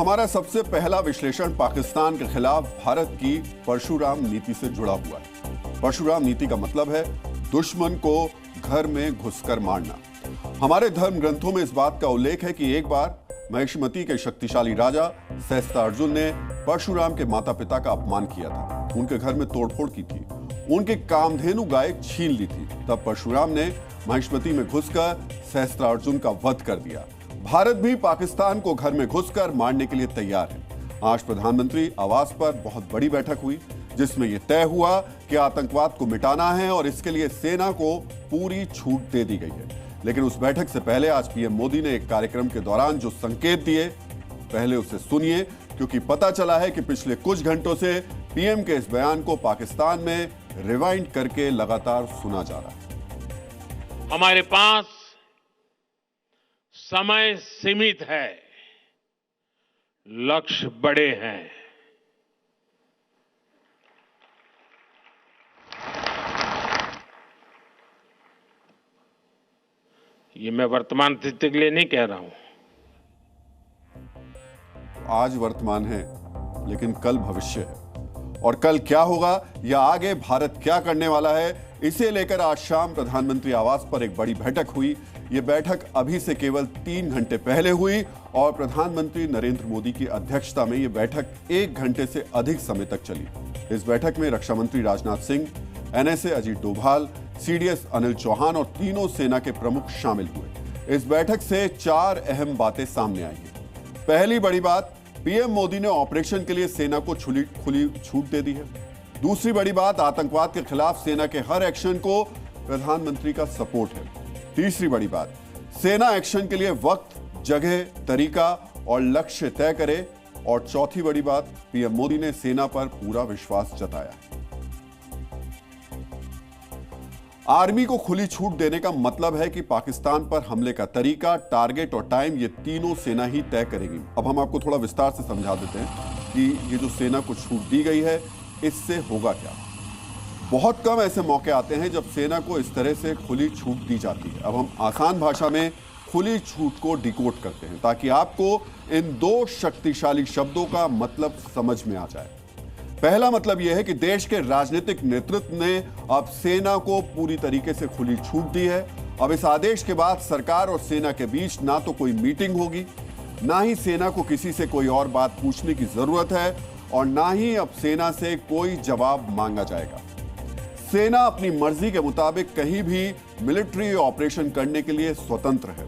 हमारा सबसे पहला विश्लेषण पाकिस्तान के खिलाफ भारत की परशुराम नीति से जुड़ा हुआ है। परशुराम नीति का मतलब है दुश्मन को घर में घुसकर मारना। हमारे धर्म ग्रंथों में इस बात का उल्लेख है कि एक बार महिष्मती के शक्तिशाली राजा सहस्त्रार्जुन ने परशुराम के माता पिता का अपमान किया था। उनके घर में तोड़फोड़ की थी, उनके कामधेनु गाय छीन ली थी। तब परशुराम ने महिष्मती में घुसकर सहस्त्रार्जुन का वध कर दिया। भारत भी पाकिस्तान को घर में घुसकर मारने के लिए तैयार है। आज प्रधानमंत्री आवास पर बहुत बड़ी बैठक हुई जिसमें यह तय हुआ कि आतंकवाद को मिटाना है और इसके लिए सेना को पूरी छूट दे दी गई है। लेकिन उस बैठक से पहले आज पीएम मोदी ने एक कार्यक्रम के दौरान जो संकेत दिए, पहले उसे सुनिए, क्योंकि पता चला है कि पिछले कुछ घंटों से पीएम के इस बयान को पाकिस्तान में रिवाइंड करके लगातार सुना जा रहा है। हमारे पास समय सीमित है, लक्ष्य बड़े हैं। ये मैं वर्तमान स्थिति के लिए नहीं कह रहा हूं। आज वर्तमान है, लेकिन कल भविष्य है। और कल क्या होगा या आगे भारत क्या करने वाला है, इसे लेकर आज शाम प्रधानमंत्री आवास पर एक बड़ी बैठक हुई। यह बैठक अभी से केवल 3 घंटे पहले हुई और प्रधानमंत्री नरेंद्र मोदी की अध्यक्षता में यह बैठक 1 घंटे से अधिक समय तक चली। इस बैठक में रक्षा मंत्री राजनाथ सिंह, एनएसए अजीत डोभाल, सीडीएस अनिल चौहान और तीनों सेना के प्रमुख शामिल हुए। इस बैठक से 4 अहम बातें सामने आई हैं। पहली बड़ी बात, पीएम मोदी ने ऑपरेशन के लिए सेना को खुली छूट दे दी है। दूसरी बड़ी बात, आतंकवाद के खिलाफ सेना के हर एक्शन को प्रधानमंत्री का सपोर्ट है। तीसरी बड़ी बात, सेना एक्शन के लिए वक्त, जगह, तरीका और लक्ष्य तय करे। और चौथी बड़ी बात, पीएम मोदी ने सेना पर पूरा विश्वास जताया। आर्मी को खुली छूट देने का मतलब है कि पाकिस्तान पर हमले का तरीका, टारगेट और टाइम ये तीनों सेना ही तय करेगी। अब हम आपको थोड़ा विस्तार से समझा देते हैं कि ये जो सेना को छूट दी गई है, इससे होगा क्या। बहुत कम ऐसे मौके आते हैं जब सेना को इस तरह से खुली छूट दी जाती है। अब हम आसान भाषा में खुली छूट को डिकोड करते हैं ताकि आपको इन 2 शक्तिशाली शब्दों का मतलब समझ में आ जाए। पहला मतलब यह है कि देश के राजनीतिक नेतृत्व ने अब सेना को पूरी तरीके से खुली छूट दी है। अब इस आदेश के बाद सरकार और सेना के बीच ना तो कोई मीटिंग होगी, ना ही सेना को किसी से कोई और बात पूछने की जरूरत है और ना ही अब सेना से कोई जवाब मांगा जाएगा। सेना अपनी मर्जी के मुताबिक कहीं भी मिलिट्री ऑपरेशन करने के लिए स्वतंत्र है।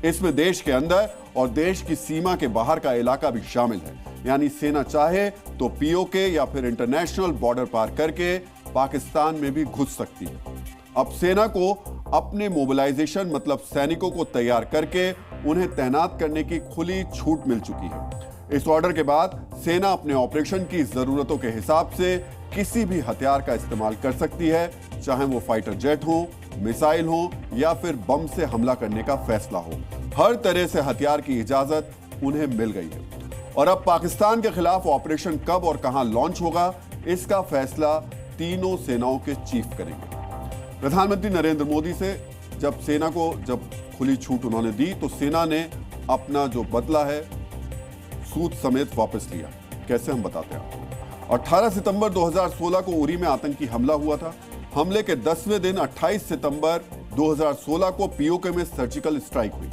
इसमें देश के अंदर और देश की सीमा के बाहर का इलाका भी शामिल है। यानी सेना चाहे तो पीओके या फिर इंटरनेशनल बॉर्डर पार करके पाकिस्तान में भी घुस सकती है। अब सेना को अपने मोबिलाइजेशन मतलब सैनिकों को तैयार करके उन्हें तैनात करने की खुली छूट मिल चुकी है। इस ऑर्डर के बाद सेना अपने ऑपरेशन की जरूरतों के हिसाब से किसी भी हथियार का इस्तेमाल कर सकती है, चाहे वो फाइटर जेट हो, मिसाइल हो या फिर बम से हमला करने का फैसला हो। हर तरह से हथियार की इजाजत उन्हें मिल गई है। और अब पाकिस्तान के खिलाफ ऑपरेशन कब और कहां लॉन्च होगा, इसका फैसला तीनों सेनाओं के चीफ करेंगे। प्रधानमंत्री नरेंद्र मोदी से जब सेना को खुली छूट उन्होंने दी तो सेना ने अपना जो बदला है सूद समेत वापस लिया। कैसे, हम बताते हैं। 18 सितंबर 2016 को उरी में आतंकी हमला हुआ था। हमले के 10वें दिन 28 सितंबर 2016 को पीओके में सर्जिकल स्ट्राइक हुई।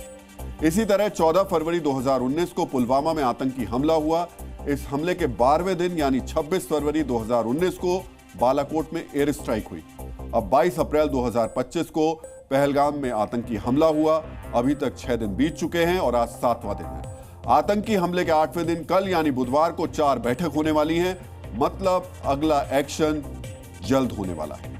इसी तरह 14 फरवरी 2019 को पुलवामा में आतंकी हमला हुआ। इस हमले के 12वें दिन यानी 26 फरवरी 2019 को बालाकोट में एयर स्ट्राइक हुई। अब 22 अप्रैल 2025 को पहलगाम में आतंकी हमला हुआ। अभी तक 6 दिन बीत चुके हैं और आज 7वां दिन है। आतंकी हमले के 8वें दिन कल यानी बुधवार को 4 बैठक होने वाली हैं। मतलब अगला एक्शन जल्द होने वाला है।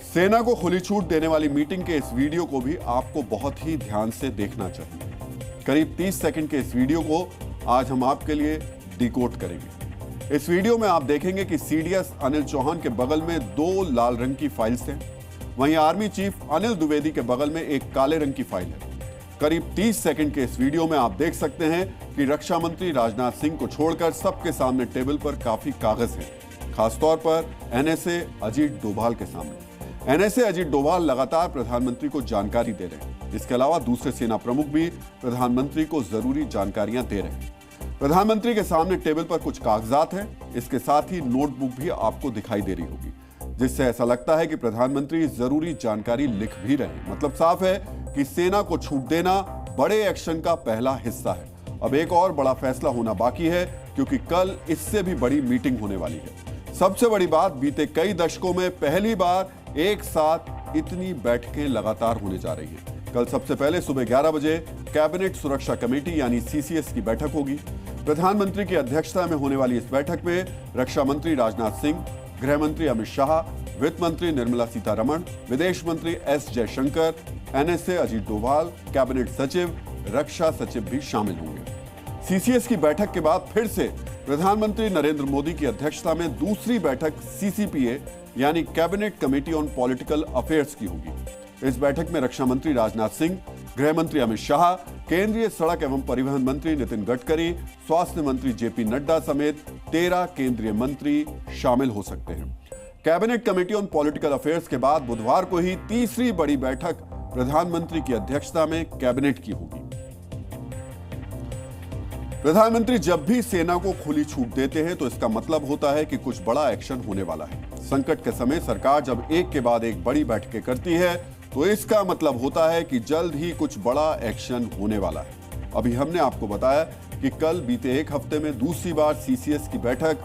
सेना को खुली छूट देने वाली मीटिंग के इस वीडियो को भी आपको बहुत ही ध्यान से देखना चाहिए। करीब 30 सेकंड के इस वीडियो को आज हम आपके लिए डिकोड करेंगे। इस वीडियो में आप देखेंगे कि सीडीएस अनिल चौहान के बगल में 2 लाल रंग की फाइल्स हैं, वहीं आर्मी चीफ अनिल द्विवेदी के बगल में एक काले रंग की फाइल है। करीब 30 सेकंड के इस वीडियो में आप देख सकते हैं कि रक्षा मंत्री राजनाथ सिंह को छोड़कर सबके सामने टेबल पर काफी कागज हैं, खासतौर पर एनएसए अजीत डोभाल के सामने। एनएसए अजीत डोभाल लगातार प्रधानमंत्री को जानकारी दे रहे हैं। इसके अलावा दूसरे सेना प्रमुख भी प्रधानमंत्री को जरूरी जानकारियां दे रहे हैं। प्रधानमंत्री के सामने टेबल पर कुछ कागजात हैं, इसके साथ ही नोटबुक भी आपको दिखाई दे रही होगी, जिससे ऐसा लगता है कि प्रधानमंत्री जरूरी जानकारी लिख भी रहे हैं। मतलब साफ है कि सेना को छूट देना बड़े एक्शन का पहला हिस्सा है। अब एक और बड़ा फैसला होना बाकी है, क्योंकि कल इससे भी बड़ी मीटिंग होने वाली है। सबसे बड़ी बात, बीते कई दशकों में पहली बार एक साथ इतनी बैठकें लगातार होने जा रही हैं। कल सबसे पहले सुबह 11 बजे कैबिनेट सुरक्षा कमेटी यानी सीसीएस की बैठक होगी। प्रधानमंत्री की अध्यक्षता में होने वाली इस बैठक में रक्षा मंत्री राजनाथ सिंह, गृह मंत्री अमित शाह, वित्त मंत्री निर्मला सीतारमण, विदेश मंत्री S Jaishankar, NSA Ajit Doval, cabinet सचिव, रक्षा सचिव भी शामिल होंगे। सीसीएस की बैठक के बाद फिर से प्रधानमंत्री नरेंद्र मोदी की अध्यक्षता में दूसरी बैठक सीसीपीए यानी cabinet committee on political affairs की होगी। इस बैठक में रक्षा मंत्री राजनाथ सिंह, गृह मंत्री अमित शाह, केंद्रीय सड़क एवं परिवहन मंत्री नितिन गडकरी, स्वास्थ्य मंत्री जेपी नड्डा समेत 13 केंद्रीय मंत्री शामिल हो सकते हैं। Cabinet committee on political affairs के बाद बुधवार को ही तीसरी बड़ी बैठक प्रधानमंत्री की अध्यक्षता में कैबिनेट की होगी। प्रधानमंत्री जब भी सेना को खुली छूट देते हैं तो इसका मतलब होता है कि कुछ बड़ा एक्शन होने वाला है। संकट के समय सरकार जब एक के बाद एक बड़ी बैठकें करती है तो इसका मतलब होता है कि जल्द ही कुछ बड़ा एक्शन होने वाला है। अभी हमने आपको बताया कि कल बीते एक हफ्ते में दूसरी बार सीसीएस की बैठक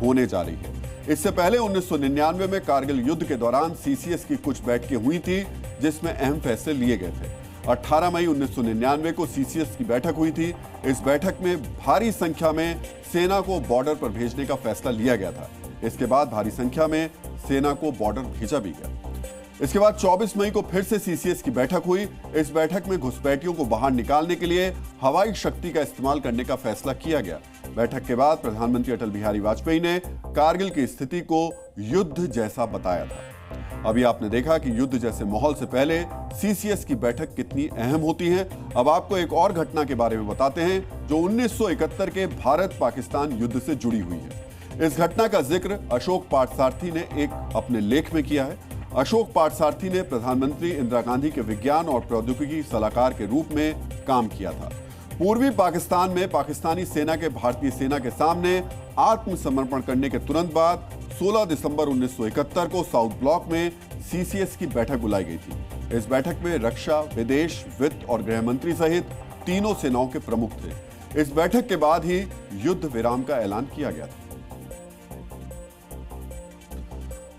होने जा रही है। इससे पहले 1999 में कारगिल युद्ध के दौरान सीसीएस की कुछ बैठकें हुई थी, जिसमें अहम फैसले लिए गए थे। 18 मई 1999 को सीसीएस की बैठक हुई थी। इस बैठक में भारी संख्या में सेना को बॉर्डर पर भेजने का फैसला लिया गया था। इसके बाद भारी संख्या में सेना को बॉर्डर भेजा भी गया। इसके बाद 24 मई को फिर से सीसीएस की बैठक हुई। इस बैठक में घुसपैठियों को बाहर निकालने के लिए हवाई शक्ति का इस्तेमाल करने का फैसला किया गया। बैठक के बाद प्रधानमंत्री अटल बिहारी वाजपेयी ने कारगिल की स्थिति को युद्ध जैसा बताया था। अभी आपने देखा कि युद्ध जैसे माहौल से पहले सीसीएस की बैठक कितनी अहम होती है। अब आपको एक और घटना के बारे में बताते हैं जो 1971 के भारत पाकिस्तान युद्ध से जुड़ी हुई है। इस घटना का जिक्र अशोक पार्थसारथी ने एक अपने लेख में किया है। अशोक पार्थसारथी ने प्रधानमंत्री इंदिरा गांधी के विज्ञान और प्रौद्योगिकी सलाहकार के रूप में काम किया था। पूर्वी पाकिस्तान में पाकिस्तानी सेना के भारतीय सेना के सामने आत्मसमर्पण करने के तुरंत बाद 16 दिसंबर 1971 को साउथ ब्लॉक में सीसीएस की बैठक बुलाई गई थी। इस बैठक में रक्षा, विदेश, वित्त और गृह मंत्री सहित तीनों सेनाओं के प्रमुख थे। इस बैठक के बाद ही युद्ध विराम का ऐलान किया गया था।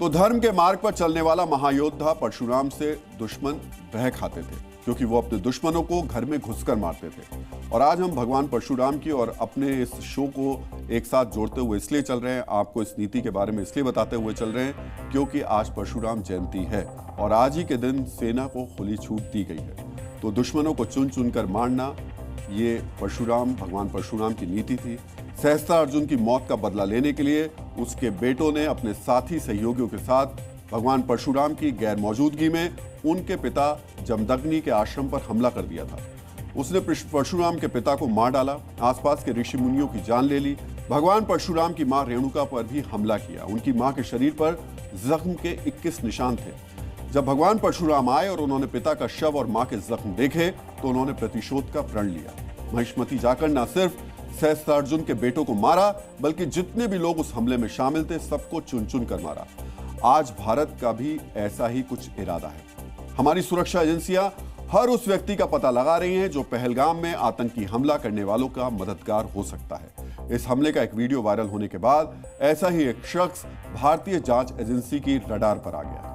तो धर्म के मार्ग पर चलने वाला महायोद्धा परशुराम से दुश्मन भय खाते थे, क्योंकि वो अपने दुश्मनों को घर में घुसकर मारते थे। और आज हम भगवान परशुराम की और अपने इस शो को एक साथ जोड़ते हुए इसलिए चल रहे हैं, आपको इस नीति के बारे में इसलिए बताते हुए चल रहे हैं क्योंकि आज परशुराम जयंती है और आज ही के दिन सेना को खुली छूट दी गई है। तो दुश्मनों को चुन चुनकर मारना, ये भगवान परशुराम की नीति थी। सहस्त्र अर्जुन की मौत का बदला लेने के लिए उसके बेटों ने अपने साथी सहयोगियों के साथ भगवान परशुराम की गैर मौजूदगी में उनके पिता जमदग्नि के आश्रम पर हमला कर दिया था। उसने परशुराम के पिता को मार डाला, आसपास के ऋषि मुनियों की जान ले ली। भगवान परशुराम की मां रेणुका पर भी हमला किया। उनकी मां के शरीर पर जख्म के 21 निशान थे। जब भगवान परशुराम आए और उन्होंने पिता का शव और मां के जख्म देखे तो उन्होंने प्रतिशोध का प्रण लिया। महिष्मती जाकर न सिर्फ सहस्त्रार्जुन के बेटों को मारा, बल्कि जितने भी लोग उस हमले में शामिल थे सबको चुन चुन कर मारा। आज भारत का भी ऐसा ही कुछ इरादा है। हमारी सुरक्षा एजेंसियां हर उस व्यक्ति का पता लगा रही हैं जो पहलगाम में आतंकी हमला करने वालों का मददगार हो सकता है। इस हमले का एक वीडियो वायरल होने के बाद ऐसा ही एक शख्स भारतीय जांच एजेंसी की रडार पर आ गया।